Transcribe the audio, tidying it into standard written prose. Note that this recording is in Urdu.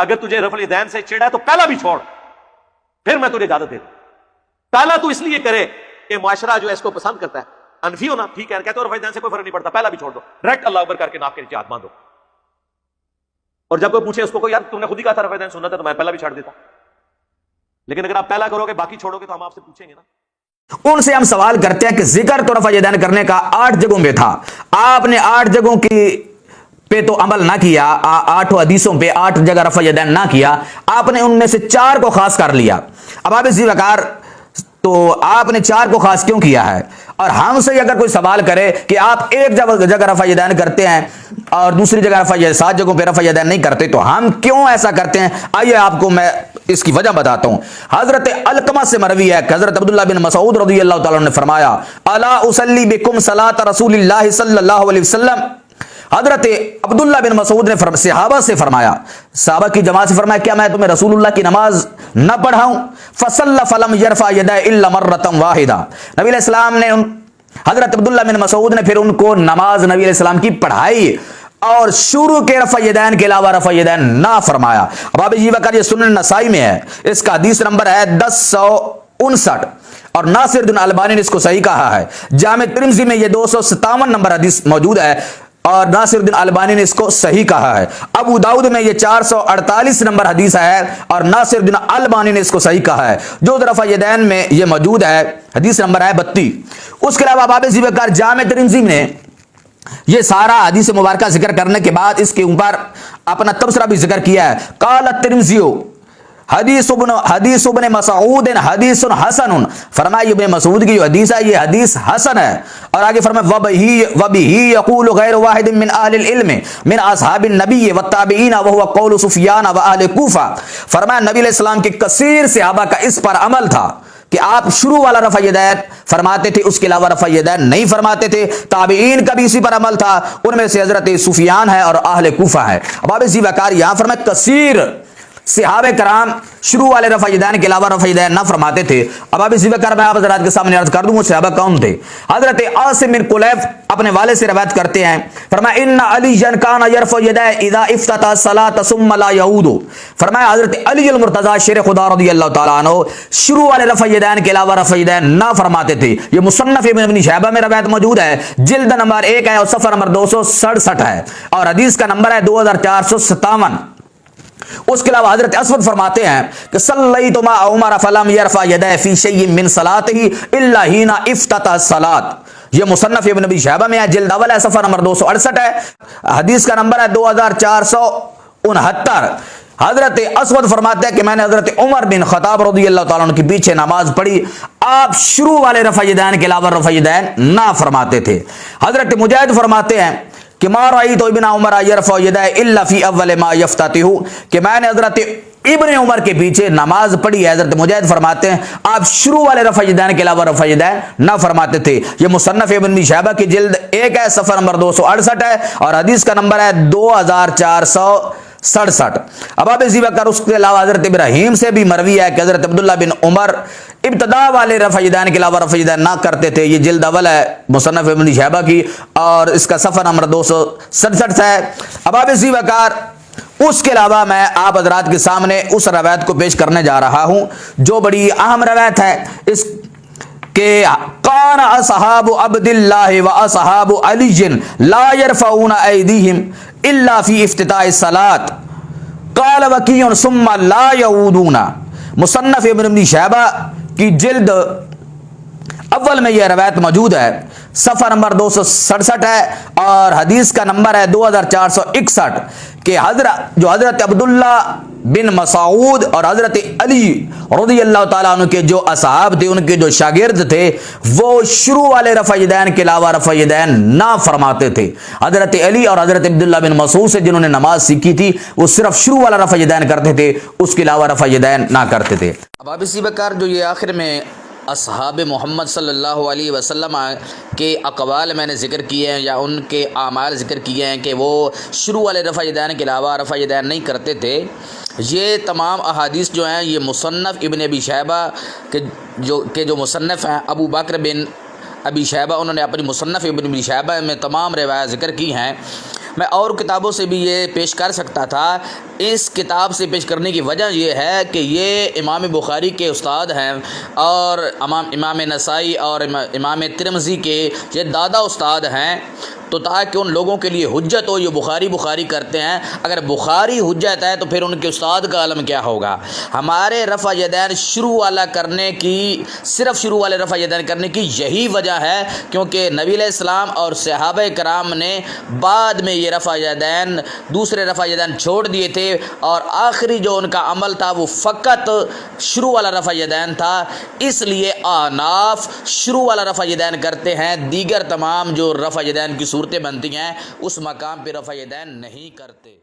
اگر تجھے رفع الیدین سے چڑھا ہے تو پہلا بھی چھوڑ، پھر میں تجھے اجازت دیتا ہوں۔ پہلا تو اس لیے کرے کہ معاشرہ جو ہے اس کو پسند کرتا ہے، انفی ہونا ٹھیک ہے، کہتے ہو رفع الیدین سے کوئی فرق نہیں پڑتا، پہلا بھی چھوڑ دو، ڈائریکٹ اللہ اکبر کر کے ناک کے نیچے ہاتھ باندھو۔ اور جب کوئی پوچھے اس کو یار تم نے خود ہی کہا تھا رفع الیدین سنت ہے تو میں پہلا بھی چھاڑ دیتا، لیکن اگر آپ پہلا کرو گے باقی چھوڑو گے تو ہم آپ سے پوچھیں گے نا۔ ان سے ہم سوال کرتے ہیں کہ ذکر تو رفع یدین کرنے کا 8 جگہوں میں تھا، آپ نے 8 جگہوں کی پہ تو عمل نہ کیا، 8 حدیثوں پہ 8 جگہ رفع یدین نہ کیا، آپ نے ان میں سے 4 کو خاص کر لیا۔ اب آپ اسی وقار تو آپ نے 4 کو خاص کیوں کیا ہے؟ اور ہم سے اگر کوئی سوال کرے کہ آپ ایک جگہ رفع یدین کرتے ہیں اور دوسری جگہ 7 جگہوں پہ رفع یدین نہیں کرتے تو ہم کیوں ایسا کرتے ہیں؟ آئیے آپ کو میں اس کی وجہ بتاتا ہوں۔ حضرت علقمہ سے مروی ہے کہ حضرت عبداللہ بن مسعود رضی اللہ تعالیٰ نے فرمایا الا اصلی بکم صلاۃ رسول اللہ صلی اللہ علیہ وسلم۔ حضرت عبداللہ بن مسعود نے صحابہ سے فرمایا، صحابہ کی جماعت سے فرمایا کیا میں تمہیں رسول اللہ کی نماز نہ پڑھاؤں؟ فصلی فلم یرفع یدیہ الا مرۃ واحدہ۔ نبی علیہ السلام نے حضرت عبداللہ بن مسعود نے پھر ان کو نماز نبی علیہ السلام کی پڑھائی اور شروع کے رفع یدین کے علاوہ رفع یدین نہ فرمایا۔ اب آپ یہ وقت یہ سنن نسائی میں ہے، اس کا حدیث نمبر ہے 1059 اور ناصر الدین البانی نے اس کو صحیح کہا ہے۔ جامع ترمذی میں یہ 257 نمبر حدیث موجود ہے اور ناصر الدین البانی نے اس کو صحیح کہا ہے۔ ابو داؤد میں یہ 448 نمبر حدیث ہے اور ناصر الدین البانی نے اس کو صحیح کہا ہے۔ جو رفع یدین میں یہ موجود ہے، حدیث نمبر ہے 32۔ اس کے علاوہ باب ذکر جامع ترمذی نے یہ سارا حدیث مبارکہ ذکر کرنے کے بعد اس کے اوپر اپنا تبصرہ بھی ذکر کیا ہے۔ قال الترمذی حدیث ابن مسعود حدیث حسن، فرمایا ابن مسعود کی جو حدیث ہے یہ حدیث حسن ہے۔ اور آگے فرمایا وبہ یقول غیر واحد من اہل العلم من اصحاب النبی والتابعین وهو قول سفیان واہل کوفہ۔ فرمایا نبی علیہ السلام کے کثیر صحابہ کا اس پر عمل تھا کہ آپ شروع والا رفع یدین فرماتے تھے، اس کے علاوہ رفع یدین نہیں فرماتے تھے۔ تابعین کا بھی اسی پر عمل تھا، ان میں سے حضرت سفیان ہے اور اہل کوفہ ہے۔ اب آپ اسی وقار یہاں فرمایا کثیر صحابہ کرام شروع والے رفع یدین کے علاوہ رفع یدین نہ فرماتے تھے۔ اب آپ اسی وقار میں آپ حضرات کے سامنے عرض کر دوں وہ صحابہ کون تھے۔ حضرت عاصم بن قلیب اپنے والد سے روایت کرتے ہیں، فرمایا ان علی کان یرفع یدیہ اذا افتتح الصلاۃ ثم لا یعود۔ فرمایا حضرت علی المرتضی شیر خدا رضی اللہ تعالیٰ عنہ شروع والے رفع یدین کے علاوہ رفع یدین نہ فرماتے تھے۔ یہ مصنف ابن شہبہ میں روایت موجود ہے، جلد نمبر 1 ہے اور صفحہ نمبر 267 ہے اور حدیث کا نمبر ہے 2457۔ اس کے علاوہ حضرت اسود فرماتے ہیں کہ صلیت مع عمر فلم یرفع یدیہ فی شیء من صلاتہ الا حین افتتح الصلاۃ۔ یہ مصنف ابن ابی شہبہ میں ہے، جلد اول ہے، صفحہ نمبر 268 ہے، حدیث کا نمبر ہے 2469۔ حضرت اسود فرماتے ہیں کہ میں نے حضرت عمر بن خطاب رضی اللہ تعالیٰ عنہ کے پیچھے نماز پڑھی، آپ شروع والے رفع یدین کے علاوہ رفع یدین نہ فرماتے تھے۔ حضرت مجاہد فرماتے ہیں کہ ما رأیت ابن عمر یرفع یدیہ الا فی اول ما یفتتح، کہ میں نے حضرت ابن عمر کے پیچھے نماز پڑھی ہے۔ حضرت مجاہد فرماتے ہیں آپ شروع والے رفع یدین کے علاوہ رفع یدین نہ فرماتے تھے۔ یہ مصنف ابن شہبہ کی جلد 1 ہے، صفحہ نمبر 268 ہے اور حدیث کا نمبر ہے 2467۔ اب آپ اسی وقت اس کے علاوہ حضرت ابراہیم سے بھی مروی ہے کہ حضرت عبداللہ بن عمر ابتدا والے رفع یدین کے علاوہ رفع یدین نہ کرتے تھے۔ یہ جلد اول ہے مصنف ابن شہبہ کی اور اس کا صفحہ نمبر 267 ہے۔ اب آپ اسی وقت اس کے علاوہ میں آپ حضرات کے سامنے اس روایت کو پیش کرنے جا رہا ہوں جو بڑی اہم روایت ہے، اس کہ کان اصحاب عبد اللہ و اصحاب علی لا يرفعون ایدیہم الا فی افتتاح الصلاۃ قال وکیع ثم لا یعودون۔ مصنف ابن شہبہ کی جلد اول میں یہ روایت موجود ہے، صفحہ نمبر 267 ہے اور حدیث کا نمبر ہے 2461 کہ حضرت عبداللہ بن مسعود اور حضرت علی رضی اللہ تعالیٰ عنہ کے جو اصحاب تھے، ان کے جو شاگرد تھے، وہ شروع والے رفع یدین کے علاوہ رفع یدین نہ فرماتے تھے۔ حضرت علی اور حضرت عبداللہ بن مسعود سے جنہوں نے نماز سیکھی تھی وہ صرف شروع والا رفع یدین کرتے تھے، اس کے علاوہ رفع یدین نہ کرتے تھے۔ اب آپ اسی بکار جو یہ آخر میں اصحاب محمد صلی اللہ علیہ وسلم کے اقوال میں نے ذکر کیے ہیں یا ان کے اعمال ذکر کیے ہیں کہ وہ شروع والے رفع یدین کے علاوہ رفع یدین نہیں کرتے تھے، یہ تمام احادیث جو ہیں یہ مصنف ابن ابی شیبہ کے جو مصنف ہیں ابو بکر بن ابی شیبہ، انہوں نے اپنی مصنف ابن ابی شیبہ میں تمام روایات ذکر کی ہیں۔ میں اور کتابوں سے بھی یہ پیش کر سکتا تھا. اس کتاب سے پیش کرنے کی وجہ یہ ہے کہ یہ امام بخاری کے استاد ہیں اور امام نسائی اور امام ترمذی کے یہ دادا استاد ہیں. تو تاکہ ان لوگوں کے لیے حجت ہو، یہ بخاری کرتے ہیں. اگر بخاری حجت ہے تو پھر ان کے استاد کا علم کیا ہوگا. ہمارے رفع یدین صرف شروع والے رفع یدین کرنے کی یہی وجہ ہے کیونکہ نبی علیہ السلام اور صحابہ کرام نے بعد میں یہ دوسرے رفع یدین چھوڑ دیے تھے اور آخری جو ان کا عمل تھا وہ فقط شروع والا رفع یدین تھا. اس لیے احناف شروع والا رفع یدین کرتے ہیں، دیگر تمام جو رفع یدین کی صورتیں بنتی ہیں اس مقام پہ رفع یدین نہیں کرتے.